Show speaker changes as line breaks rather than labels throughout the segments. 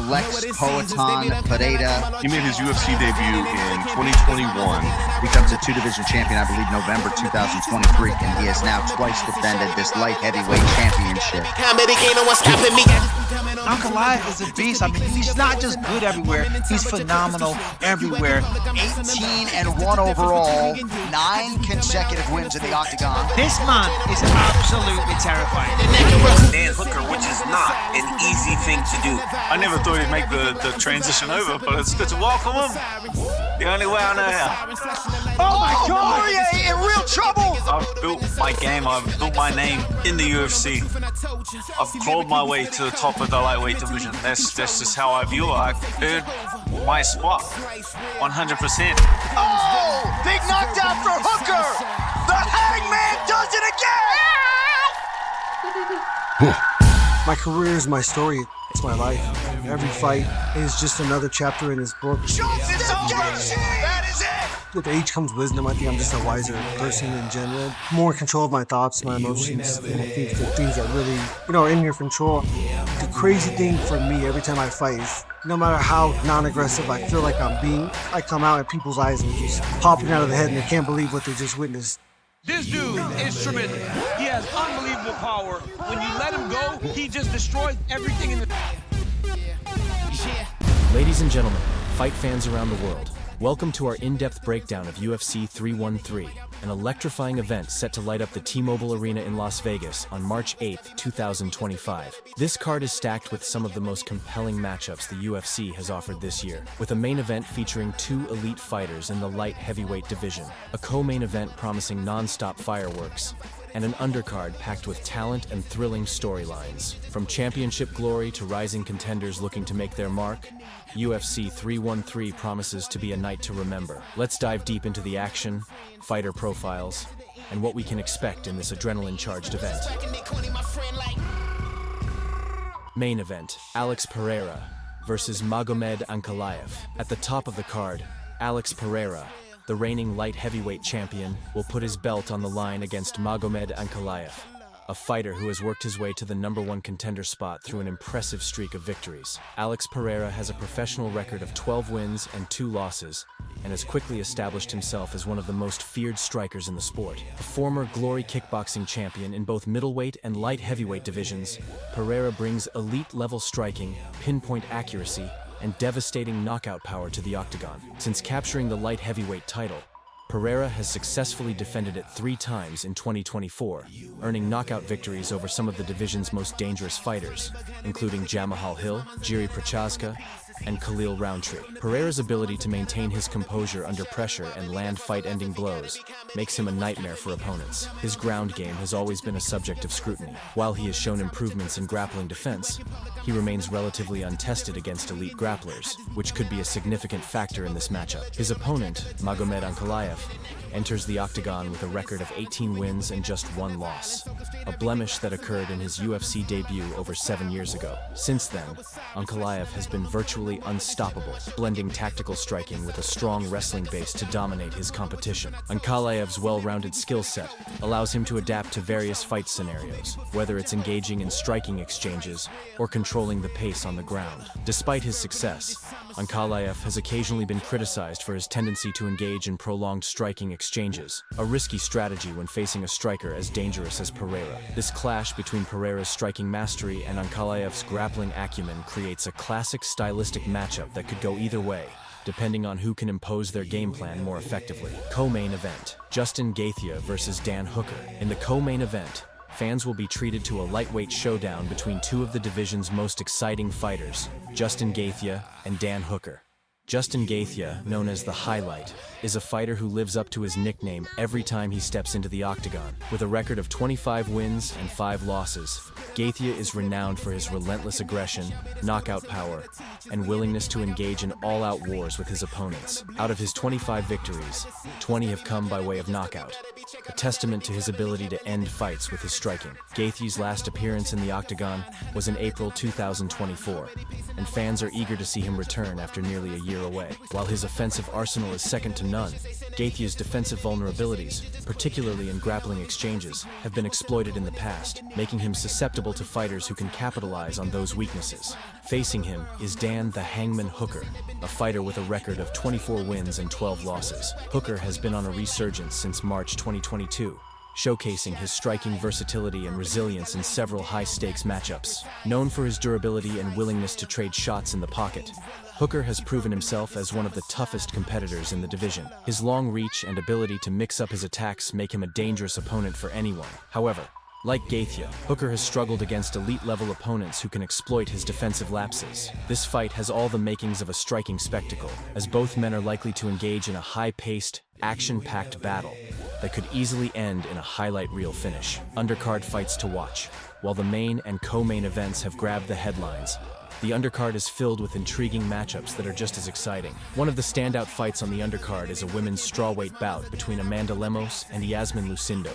Alex Poatan Pereira.
He made his UFC debut in 2021.
Becomes a two-division champion, I believe, November 2023, and he has now twice defended this light heavyweight championship.
Ankalaev is a beast. I mean, he's not just good everywhere, he's phenomenal everywhere.
18-1 overall, 9 consecutive wins in the Octagon.
This man is absolutely terrifying.
Dan Hooker, which is not an easy thing to do.
I never thought he'd make the transition over, but it's good to welcome him. The only way I know how.
Oh my God! Poirier in real trouble!
I've built my game, I've built my name in the UFC. I've crawled my way to the top of the lightweight division. That's just how I view it. I've earned my spot, 100%.
Oh! Big knockdown for Hooker! The Hangman does it again!
My career is my story. It's my life. Every fight is just another chapter in this book.
That is it!
With age comes wisdom. I think I'm just a wiser person in general. More in control of my thoughts, my emotions, and I think the things that really, are in your control. The crazy thing for me every time I fight is, no matter how non-aggressive I feel like I'm being, I come out and people's eyes are just popping out of the head and they can't believe what they just witnessed.
This dude is tremendous. He has unbelievable power. When you let him go, he just destroys everything in the...
Ladies and gentlemen, fight fans around the world, welcome to our in-depth breakdown of UFC 313, an electrifying event set to light up the T-Mobile Arena in Las Vegas on March 8, 2025. This card is stacked with some of the most compelling matchups the UFC has offered this year, with a main event featuring 2 elite fighters in the light heavyweight division, a co-main event promising non-stop fireworks, and an undercard packed with talent and thrilling storylines. From championship glory to rising contenders looking to make their mark, UFC 313 promises to be a night to remember. Let's dive deep into the action, fighter profiles, and what we can expect in this adrenaline-charged event. Main event, Alex Pereira versus Magomed Ankalaev. At the top of the card, Alex Pereira, the reigning light heavyweight champion, will put his belt on the line against Magomed Ankalaev, a fighter who has worked his way to the #1 contender spot through an impressive streak of victories. Alex Pereira has a professional record of 12 wins and 2 losses, and has quickly established himself as one of the most feared strikers in the sport. A former Glory kickboxing champion in both middleweight and light heavyweight divisions, Pereira brings elite-level striking, pinpoint accuracy, and devastating knockout power to the Octagon. Since capturing the light heavyweight title, Pereira has successfully defended it 3 times in 2024, earning knockout victories over some of the division's most dangerous fighters, including Jamahal Hill, Jiri Prochazka, and Khalil Roundtree. Pereira's ability to maintain his composure under pressure and land fight-ending blows makes him a nightmare for opponents. His ground game has always been a subject of scrutiny. While he has shown improvements in grappling defense, he remains relatively untested against elite grapplers, which could be a significant factor in this matchup. His opponent, Magomed Ankalaev, enters the Octagon with a record of 18 wins and just 1 loss, a blemish that occurred in his UFC debut over 7 years ago. Since then, Ankalaev has been virtually unstoppable, blending tactical striking with a strong wrestling base to dominate his competition. Ankalaev's well-rounded skill set allows him to adapt to various fight scenarios, whether it's engaging in striking exchanges or controlling the pace on the ground. Despite his success, Ankalaev has occasionally been criticized for his tendency to engage in prolonged striking exchanges, a risky strategy when facing a striker as dangerous as Pereira. This clash between Pereira's striking mastery and Ankalaev's grappling acumen creates a classic stylistic matchup that could go either way, depending on who can impose their game plan more effectively. Co-main event, Justin Gaethje versus Dan Hooker. In the co-main event, fans will be treated to a lightweight showdown between 2 of the division's most exciting fighters, Justin Gaethje and Dan Hooker. Justin Gaethje, known as the Highlight, is a fighter who lives up to his nickname every time he steps into the Octagon. With a record of 25 wins and 5 losses, Gaethje is renowned for his relentless aggression, knockout power, and willingness to engage in all-out wars with his opponents. Out of his 25 victories, 20 have come by way of knockout, a testament to his ability to end fights with his striking. Gaethje's last appearance in the Octagon was in April 2024, and fans are eager to see him return after nearly a year Gaithier away. While his offensive arsenal is second to none, Gaithier's defensive vulnerabilities, particularly in grappling exchanges, have been exploited in the past, making him susceptible to fighters who can capitalize on those weaknesses. Facing him is Dan the Hangman Hooker, a fighter with a record of 24 wins and 12 losses. Hooker has been on a resurgence since March 2022, showcasing his striking versatility and resilience in several high-stakes matchups. Known for his durability and willingness to trade shots in the pocket, Hooker has proven himself as one of the toughest competitors in the division. His long reach and ability to mix up his attacks make him a dangerous opponent for anyone. However, like Gaithier, Hooker has struggled against elite-level opponents who can exploit his defensive lapses. This fight has all the makings of a striking spectacle, as both men are likely to engage in a high-paced, action-packed battle that could easily end in a highlight reel finish. Undercard fights to watch. While the main and co-main events have grabbed the headlines, the undercard is filled with intriguing matchups that are just as exciting. One of the standout fights on the undercard is a women's strawweight bout between Amanda Lemos and Yasmin Lucindo.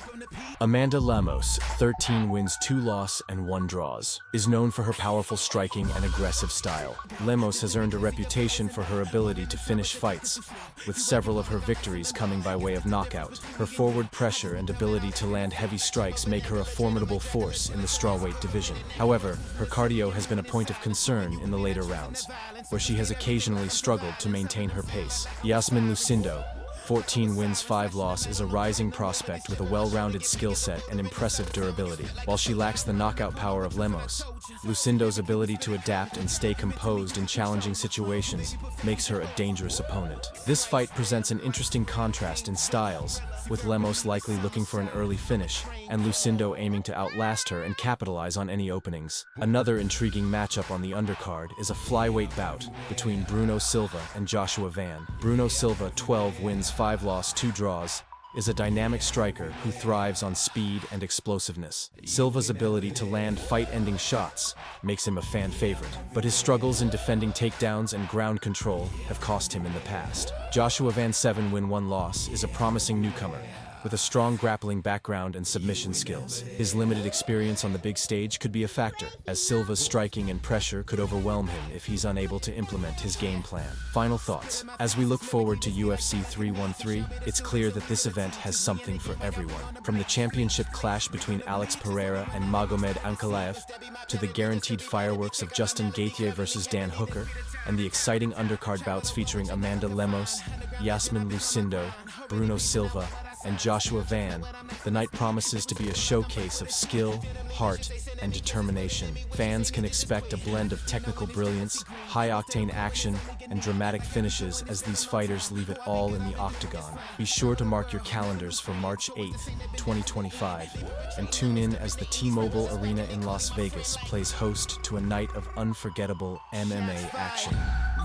Amanda Lemos, 13 wins, 2 losses, and 1 draws, is known for her powerful striking and aggressive style. Lemos has earned a reputation for her ability to finish fights, with several of her victories coming by way of knockout. Her forward pressure and ability to land heavy strikes make her a formidable force in the strawweight division. However, her cardio has been a point of concern in the later rounds, where she has occasionally struggled to maintain her pace. Yasmin Lucindo, 14 wins, 5 losses, is a rising prospect with a well-rounded skill set and impressive durability. While she lacks the knockout power of Lemos, Lucindo's ability to adapt and stay composed in challenging situations makes her a dangerous opponent. This fight presents an interesting contrast in styles, with Lemos likely looking for an early finish, and Lucindo aiming to outlast her and capitalize on any openings. Another intriguing matchup on the undercard is a flyweight bout between Bruno Silva and Joshua Van. Bruno Silva, 12 wins, 5 losses, 2 draws, is a dynamic striker who thrives on speed and explosiveness. Silva's ability to land fight-ending shots makes him a fan favorite, but his struggles in defending takedowns and ground control have cost him in the past. Joshua Van, 7 win, 1 loss, is a promising newcomer with a strong grappling background and submission skills. His limited experience on the big stage could be a factor, as Silva's striking and pressure could overwhelm him if he's unable to implement his game plan. Final thoughts. As we look forward to UFC 313, it's clear that this event has something for everyone. From the championship clash between Alex Pereira and Magomed Ankalaev, to the guaranteed fireworks of Justin Gaithier versus Dan Hooker, and the exciting undercard bouts featuring Amanda Lemos, Yasmin Lucindo, Bruno Silva, and Joshua Van, the night promises to be a showcase of skill, heart, and determination. Fans can expect a blend of technical brilliance, high-octane action, and dramatic finishes as these fighters leave it all in the Octagon. Be sure to mark your calendars for March 8th, 2025, and tune in as the T-Mobile Arena in Las Vegas plays host to a night of unforgettable MMA action.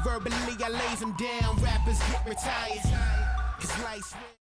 Verbally, I lay them down, rappers get retired. 'Cause life's